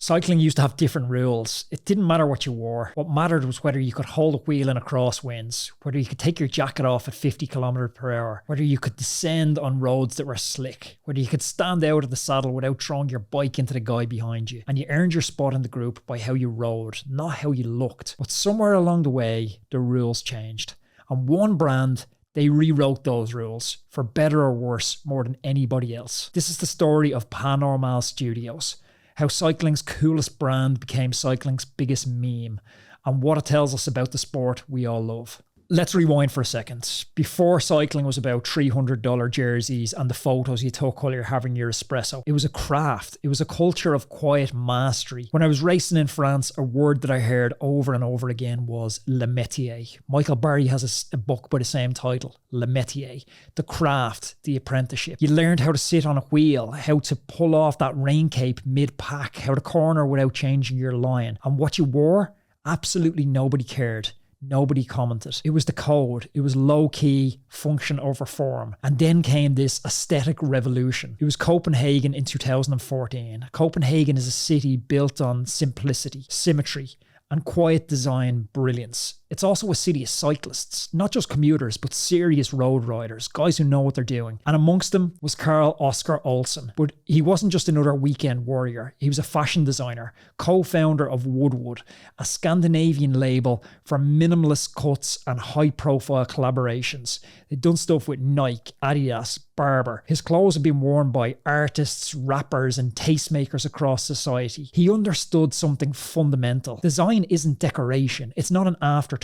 Cycling used to have different rules. It didn't matter what you wore. What mattered was whether you could hold a wheel in a crosswinds, whether you could take your jacket off at 50 kilometers per hour, whether you could descend on roads that were slick, whether you could stand out of the saddle without throwing your bike into the guy behind you. And you earned your spot in the group by how you rode, not how you looked. But somewhere along the way, the rules changed. And one brand, they rewrote those rules, for better or worse, more than anybody else. This is the story of Paranormal Studios, how cycling's coolest brand became cycling's biggest meme, and what it tells us about the sport we all love. Let's rewind for a second. Before cycling was about $300 jerseys and the photos you took while you're having your espresso, it was a craft. It was a culture of quiet mastery. When I was racing in France, a word that I heard over and over again was le métier. Michael Barry has a book by the same title, Le Métier. The craft, the apprenticeship. You learned how to sit on a wheel, how to pull off that rain cape mid-pack, how to corner without changing your line. And what you wore, absolutely nobody cared. Nobody commented. It was the code. It was low-key, function over form. And then came this aesthetic revolution. It was Copenhagen in 2014. Copenhagen is a city built on simplicity, symmetry, and quiet design brilliance. It's also a city of cyclists, not just commuters, but serious road riders, guys who know what they're doing. And amongst them was Carl Oskar Olsen. But he wasn't just another weekend warrior. He was a fashion designer, co-founder of Woodwood, a Scandinavian label for minimalist cuts and high-profile collaborations. They'd done stuff with Nike, Adidas, Barber. His clothes had been worn by artists, rappers, and tastemakers across society. He understood something fundamental. Design isn't decoration. It's not an afterthought.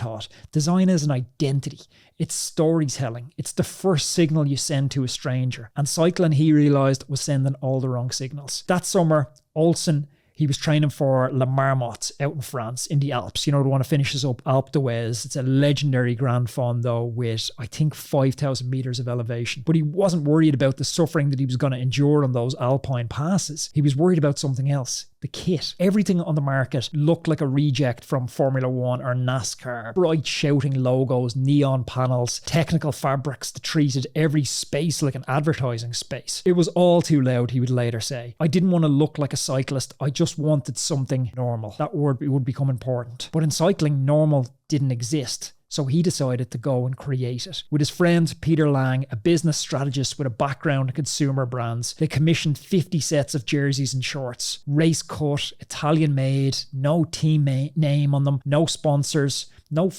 Design is an identity. It's storytelling. It's the first signal you send to a stranger. And cycling, he realised, was sending all the wrong signals. That summer, Olsen, he was training for La Marmotte out in France in the Alps. You know, the one that finishes up Alpe d'Huez. It's a legendary Grand Fondo with, I think, 5,000 meters of elevation. But he wasn't worried about the suffering that he was going to endure on those alpine passes. He was worried about something else. The kit. Everything on the market looked like a reject from Formula One or NASCAR. Bright shouting logos, neon panels, technical fabrics that treated every space like an advertising space. It was all too loud, he would later say. I didn't want to look like a cyclist. I just wanted something normal. That word would become important. But in cycling, normal didn't exist. So he decided to go and create it. With his friend Peter Lang, a business strategist with a background in consumer brands, they commissioned 50 sets of jerseys and shorts. Race cut, Italian made, no team name on them, no sponsors, no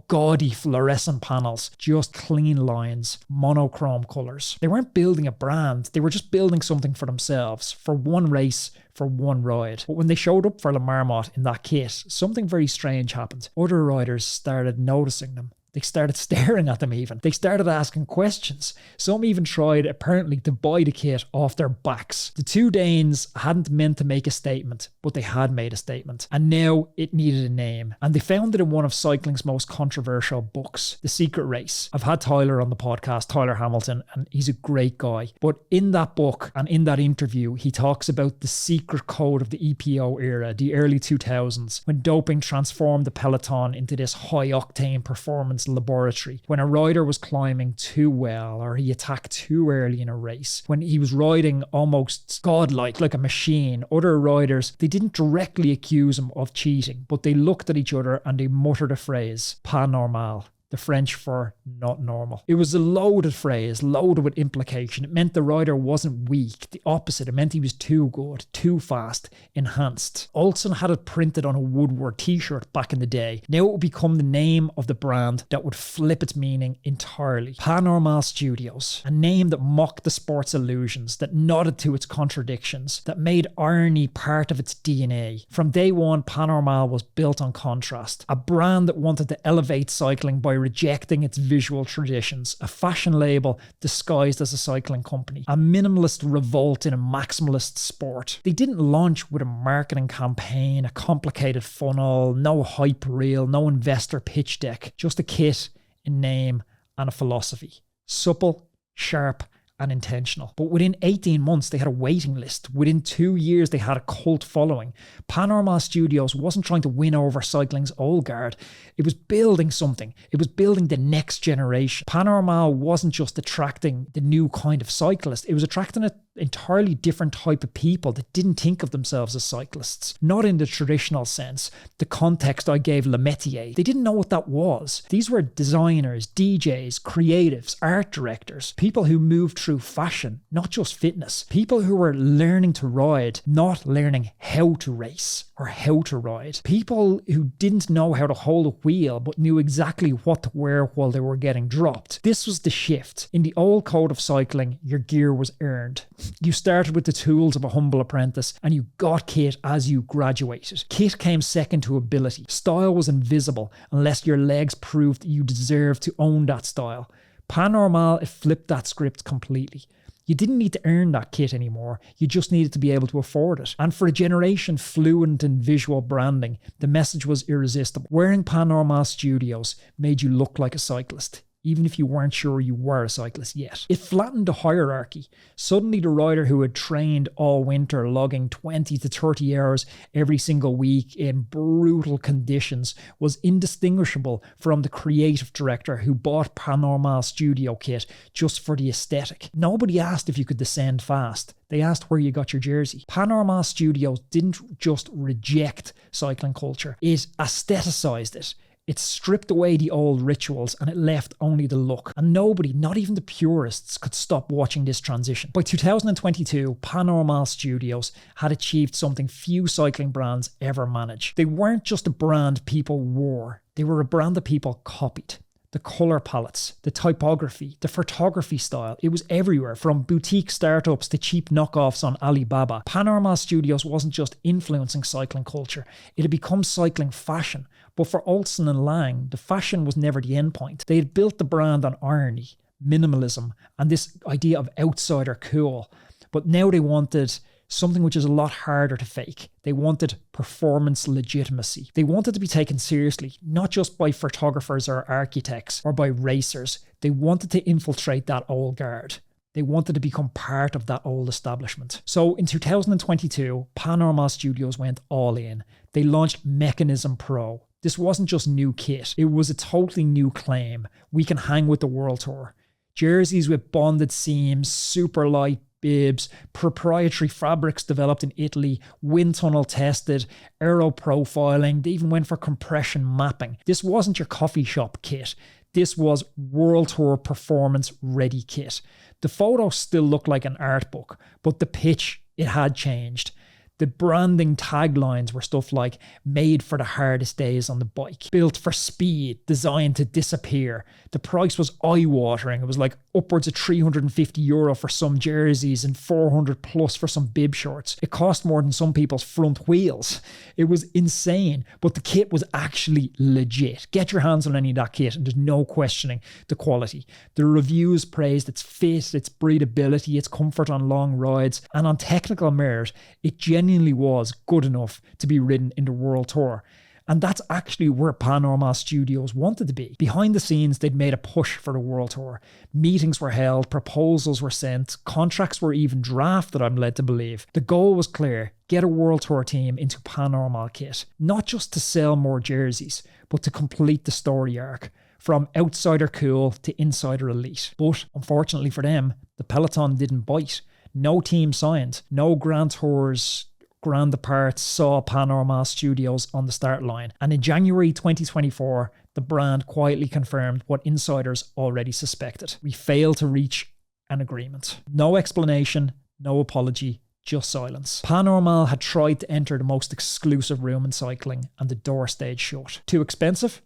gaudy fluorescent panels, just clean lines, monochrome colours. They weren't building a brand, they were just building something for themselves, for one race, for one ride. But when they showed up for La Marmotte in that kit, something very strange happened. Other riders started noticing them. They started staring at them even. They started asking questions. Some even tried, apparently, to buy the kit off their backs. The two Danes hadn't meant to make a statement, but they had made a statement. And now it needed a name. And they found it in one of cycling's most controversial books, The Secret Race. I've had Tyler on the podcast, Tyler Hamilton, and he's a great guy. But in that book and in that interview, he talks about the secret code of the EPO era, the early 2000s, when doping transformed the peloton into this high-octane performance laboratory, when a rider was climbing too well or he attacked too early in a race, when he was riding almost godlike, like a machine. Other riders, they didn't directly accuse him of cheating, but they looked at each other and they muttered a phrase, pas normal. The French for not normal. It was a loaded phrase, loaded with implication. It meant the rider wasn't weak. The opposite, it meant he was too good, too fast, enhanced. Olsen had it printed on a Woodward t-shirt back in the day. Now it would become the name of the brand that would flip its meaning entirely. Paranormal Studios, a name that mocked the sport's illusions, that nodded to its contradictions, that made irony part of its DNA. From day one, Paranormal was built on contrast. A brand that wanted to elevate cycling by rejecting its visual traditions, a fashion label disguised as a cycling company, a minimalist revolt in a maximalist sport. They didn't launch with a marketing campaign, a complicated funnel, no hype reel, no investor pitch deck, just a kit, a name, and a philosophy. Supple, sharp, and intentional. But within 18 months, they had a waiting list. Within 2 years, they had a cult following. Paranormal Studios wasn't trying to win over cycling's old guard. It was building something. It was building the next generation. Paranormal wasn't just attracting the new kind of cyclist. It was attracting entirely different type of people that didn't think of themselves as cyclists. Not in the traditional sense, the context I gave Le Métier. They didn't know what that was. These were designers, DJs, creatives, art directors, people who moved through fashion, not just fitness. People who were learning to ride, not learning how to race or how to ride. People who didn't know how to hold a wheel but knew exactly what to wear while they were getting dropped. This was the shift. In the old code of cycling, your gear was earned. You started with the tools of a humble apprentice and you got kit as you graduated. Kit came second to ability. Style was invisible unless your legs proved you deserved to own that style. Panormal, it flipped that script completely. You didn't need to earn that kit anymore. You just needed to be able to afford it. And for a generation fluent in visual branding, the message was irresistible. Wearing Panormal Studios made you look like a cyclist, even if you weren't sure you were a cyclist yet. It flattened the hierarchy. Suddenly the rider who had trained all winter, logging 20 to 30 hours every single week in brutal conditions, was indistinguishable from the creative director who bought Panormal Studio kit just for the aesthetic. Nobody asked if you could descend fast. They asked where you got your jersey. Panormal Studios didn't just reject cycling culture, it aestheticized it. It stripped away the old rituals and it left only the look. And nobody, not even the purists, could stop watching this transition. By 2022, Panormal Studios had achieved something few cycling brands ever managed. They weren't just a brand people wore, they were a brand that people copied. The colour palettes, the typography, the photography style, it was everywhere, from boutique startups to cheap knockoffs on Alibaba. Panormal Studios wasn't just influencing cycling culture, it had become cycling fashion. But for Olsen and Lang, the fashion was never the end point. They had built the brand on irony, minimalism, and this idea of outsider cool. But now they wanted something which is a lot harder to fake. They wanted performance legitimacy. They wanted to be taken seriously, not just by photographers or architects or by racers. They wanted to infiltrate that old guard. They wanted to become part of that old establishment. So in 2022, Panormal Studios went all in. They launched Mechanism Pro. This wasn't just new kit. It was a totally new claim. We can hang with the World Tour. Jerseys with bonded seams, super light bibs, proprietary fabrics developed in Italy, wind tunnel tested, aero profiling. They even went for compression mapping. This wasn't your coffee shop kit. This was World Tour performance ready kit. The photos still looked like an art book, but the pitch, it had changed. The branding taglines were stuff like made for the hardest days on the bike, built for speed, designed to disappear. The price was eye-watering. It was like upwards of €350 for some jerseys and 400 plus for some bib shorts. It cost more than some people's front wheels. It was insane, but the kit was actually legit. Get your hands on any of that kit and there's no questioning the quality. The reviews praised its fit, its breathability, its comfort on long rides, and on technical merit, it genuinely was good enough to be ridden in the World Tour. And that's actually where Panormal Studios wanted to be. Behind the scenes, they'd made a push for the World Tour. Meetings were held, proposals were sent, contracts were even drafted, I'm led to believe. The goal was clear: get a World Tour team into Panormal kit. Not just to sell more jerseys, but to complete the story arc. From outsider cool to insider elite. But unfortunately for them, the peloton didn't bite. No team signed. No Grand Tours, Grand Departs saw Panormal Studios on the start line. And in January 2024, the brand quietly confirmed what insiders already suspected. We failed to reach an agreement. No explanation, no apology, just silence. Panormal had tried to enter the most exclusive room in cycling and the door stayed shut. Too expensive?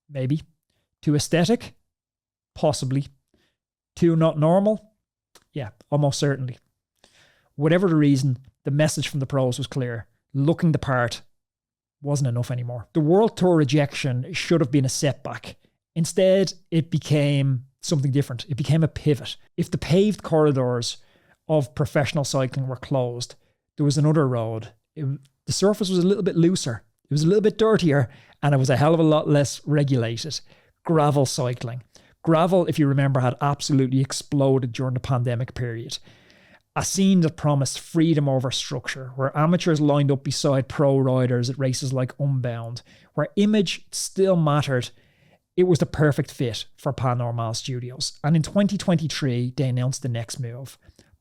Maybe. Too aesthetic? Possibly. Too not normal? Yeah, almost certainly. Whatever the reason, the message from the pros was clear. Looking the part wasn't enough anymore. The World Tour rejection should have been a setback. Instead, it became something different. It became a pivot. If the paved corridors of professional cycling were closed, there was another road. The surface was a little bit looser. It was a little bit dirtier, and it was a hell of a lot less regulated. Gravel cycling. Gravel, if you remember, had absolutely exploded during the pandemic period. A scene that promised freedom over structure, where amateurs lined up beside pro riders at races like Unbound, where image still mattered. It was the perfect fit for Panormal Studios. And in 2023, they announced the next move.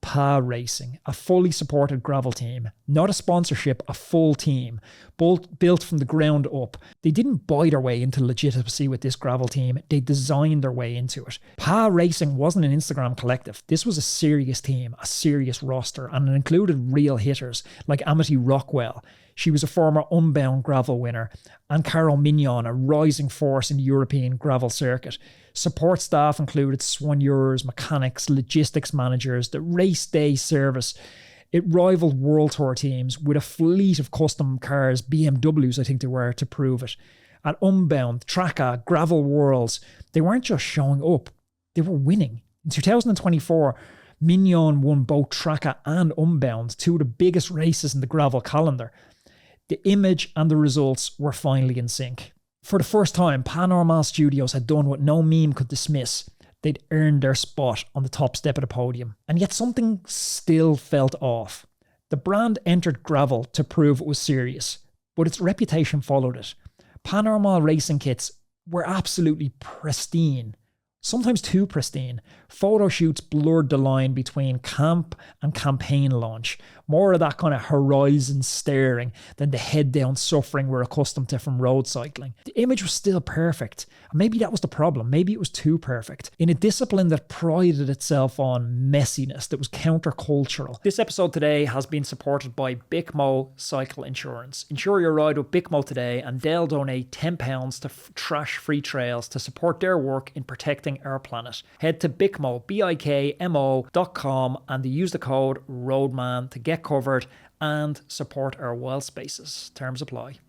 PA Racing, a fully supported gravel team. Not a sponsorship, a full team, built from the ground up. They didn't buy their way into legitimacy with this gravel team, they designed their way into it. PA Racing wasn't an Instagram collective. This was a serious team, a serious roster, and it included real hitters like Amity Rockwell. She was a former Unbound gravel winner, and Carol Mignon, a rising force in the European gravel circuit. Support staff included soigneurs, mechanics, logistics managers, the race day service. It rivaled World Tour teams with a fleet of custom cars, BMWs I think they were, to prove it. At Unbound, Traca, Gravel Worlds, they weren't just showing up, they were winning. In 2024, Mignon won both Traca and Unbound, two of the biggest races in the gravel calendar. The image and the results were finally in sync. For the first time, Panormal Studios had done what no meme could dismiss. They'd earned their spot on the top step of the podium. And yet something still felt off. The brand entered gravel to prove it was serious, but its reputation followed it. Panormal racing kits were absolutely pristine. Sometimes too pristine. Photo shoots blurred the line between camp and campaign launch. More of that kind of horizon staring than the head down suffering we're accustomed to from road cycling. The image was still perfect. And maybe that was the problem. Maybe it was too perfect. In a discipline that prided itself on messiness, that was countercultural. This episode today has been supported by BICMO Cycle Insurance. Insure your ride with BICMO today and they'll donate £10 to Trash Free Trails to support their work in protecting our planet. Head to BICMO, BIKMO.com and use the code ROADMAN to get covered and support our wild spaces. Terms apply.